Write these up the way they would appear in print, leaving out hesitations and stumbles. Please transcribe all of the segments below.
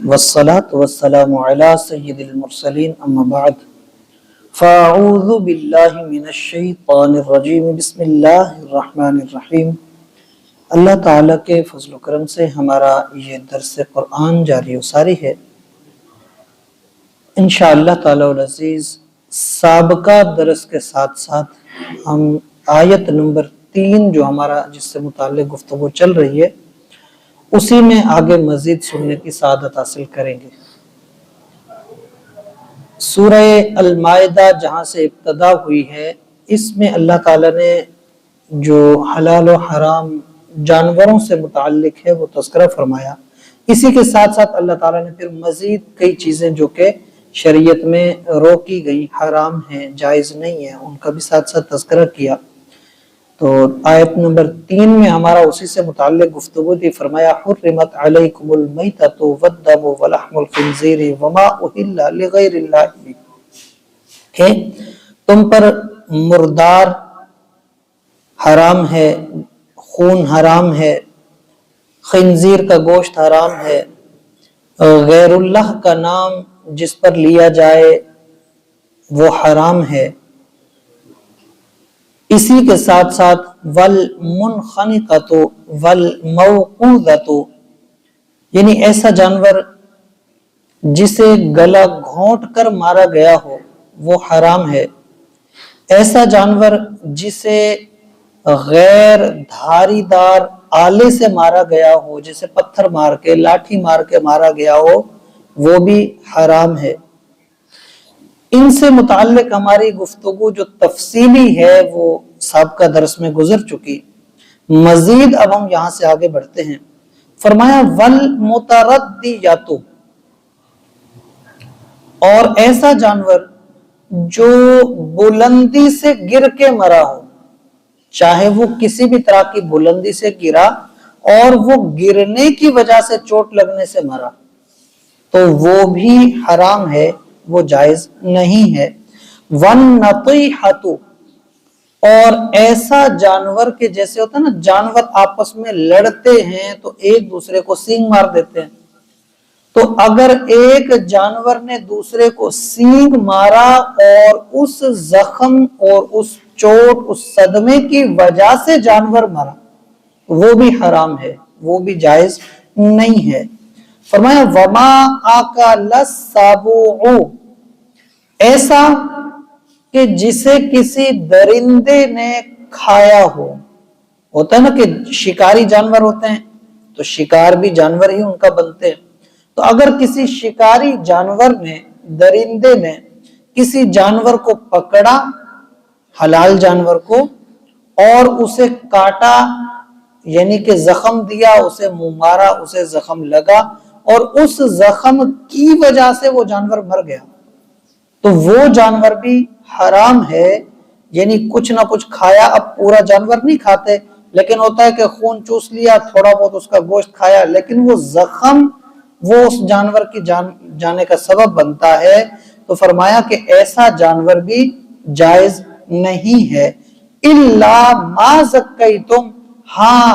والصلاة والسلام على سید المرسلین اما بعد فاعوذ باللہ من الشیطان الرجیم بسم اللہ الرحمن الرحیم۔ اللہ تعالیٰ کے فضل و کرم سے ہمارا یہ درس قرآن جاری و ساری ہے۔ انشاءاللہ تعالیٰ العزیز سابقہ درس کے ساتھ ساتھ ہم آیت نمبر 3 جو ہمارا جس سے متعلق گفتگو چل رہی ہے اسی میں آگے مزید سننے کی سعادت حاصل کریں گے۔ سورہ المائدہ جہاں سے ابتدا ہوئی ہے اس میں اللہ تعالیٰ نے جو حلال و حرام جانوروں سے متعلق ہے وہ تذکرہ فرمایا، اسی کے ساتھ ساتھ اللہ تعالیٰ نے پھر مزید کئی چیزیں جو کہ شریعت میں روکی گئی، حرام ہیں، جائز نہیں ہیں، ان کا بھی ساتھ ساتھ تذکرہ کیا۔ تو آیت نمبر 3 میں ہمارا اسی سے متعلق گفتگو تھی۔ فرمایا حرمت علیکم المیتۃ والدم ولحم الخنزیر وما اہل لغیر اللہ بہ، کہ تم پر مردار حرام ہے، خون حرام ہے، خنزیر کا گوشت حرام ہے، غیر اللہ کا نام جس پر لیا جائے وہ حرام ہے، اسی کے ساتھ ساتھ والمنخنقۃ والموقوذۃ، یعنی ایسا جانور جسے گلا گھونٹ کر مارا گیا ہو وہ حرام ہے، ایسا جانور جسے غیر دھاری دار آلے سے مارا گیا ہو، جسے پتھر مار کے لاٹھی مار کے مارا گیا ہو وہ بھی حرام ہے۔ ان سے متعلق ہماری گفتگو جو تفصیلی ہے وہ سابقہ درس میں گزر چکی، مزید اب ہم یہاں سے آگے بڑھتے ہیں۔ فرمایا والمتردیات، اور ایسا جانور جو بلندی سے گر کے مرا ہو، چاہے وہ کسی بھی طرح کی بلندی سے گرا اور وہ گرنے کی وجہ سے چوٹ لگنے سے مرا تو وہ بھی حرام ہے، وہ جائز نہیں ہے۔ والنطیحۃ، اور ایسا جانور کے جیسے ہوتا ہے نا، جانور آپس میں لڑتے ہیں تو ایک دوسرے کو سینگ مار دیتے ہیں، تو اگر ایک جانور نے دوسرے کو سینگ مارا اور اس زخم اور اس چوٹ اس صدمے کی وجہ سے جانور مرا وہ بھی حرام ہے، وہ بھی جائز نہیں ہے۔ فرمایا وما آکل السبع، ایسا کہ جسے کسی درندے نے کھایا ہو، ہوتا ہے نا کہ شکاری جانور ہوتے ہیں تو شکار بھی جانور ہی ان کا بنتے ہیں، تو اگر کسی شکاری جانور نے، درندے نے کسی جانور کو پکڑا، حلال جانور کو، اور اسے کاٹا یعنی کہ زخم دیا، اسے منہ مارا، اسے زخم لگا اور اس زخم کی وجہ سے وہ جانور مر گیا تو وہ جانور بھی حرام ہے، یعنی کچھ نہ کچھ کھایا۔ اب پورا جانور نہیں کھاتے لیکن ہوتا ہے کہ خون چوس لیا، تھوڑا بہت اس کا گوشت کھایا، لیکن وہ زخم وہ اس جانور کی جانے کا سبب بنتا ہے، تو فرمایا کہ ایسا جانور بھی جائز نہیں ہے۔ الا ما زکیتم، ہاں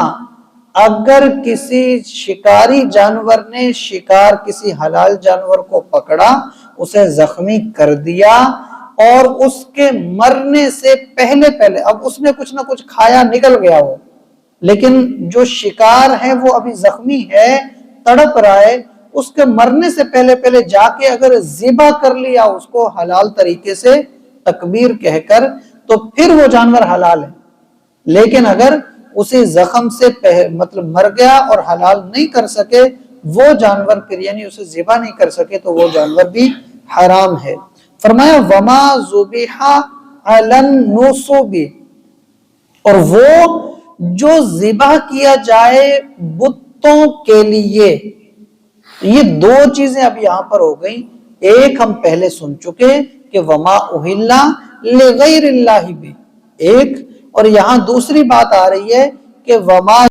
اگر کسی شکاری جانور نے شکار کسی حلال جانور کو پکڑا، اسے زخمی کر دیا اور اس کے مرنے سے پہلے اب اس نے کچھ نہ کچھ کھایا، نکل گیا ہو، لیکن جو شکار ہے وہ ابھی زخمی ہے، تڑپ رہا ہے، اس کے مرنے سے پہلے جا کے اگر ذبح کر لیا اس کو حلال طریقے سے تکبیر کہہ کر تو پھر وہ جانور حلال ہے، لیکن اگر اسی زخم سے مطلب مر گیا اور حلال نہیں کر سکے وہ جانور پھر یعنی اسے ذبح نہیں کر سکے تو وہ جانور بھی حرام ہے۔ فرمایا وما ذبح علی النصب، اور وہ جو ذبح کیا جائے بتوں کے لیے، یہ دو چیزیں اب یہاں پر ہو گئی، ایک ہم پہلے سن چکے کہ وما اہل لغیر اللہ بہ، ایک، اور یہاں دوسری بات آ رہی ہے کہ وما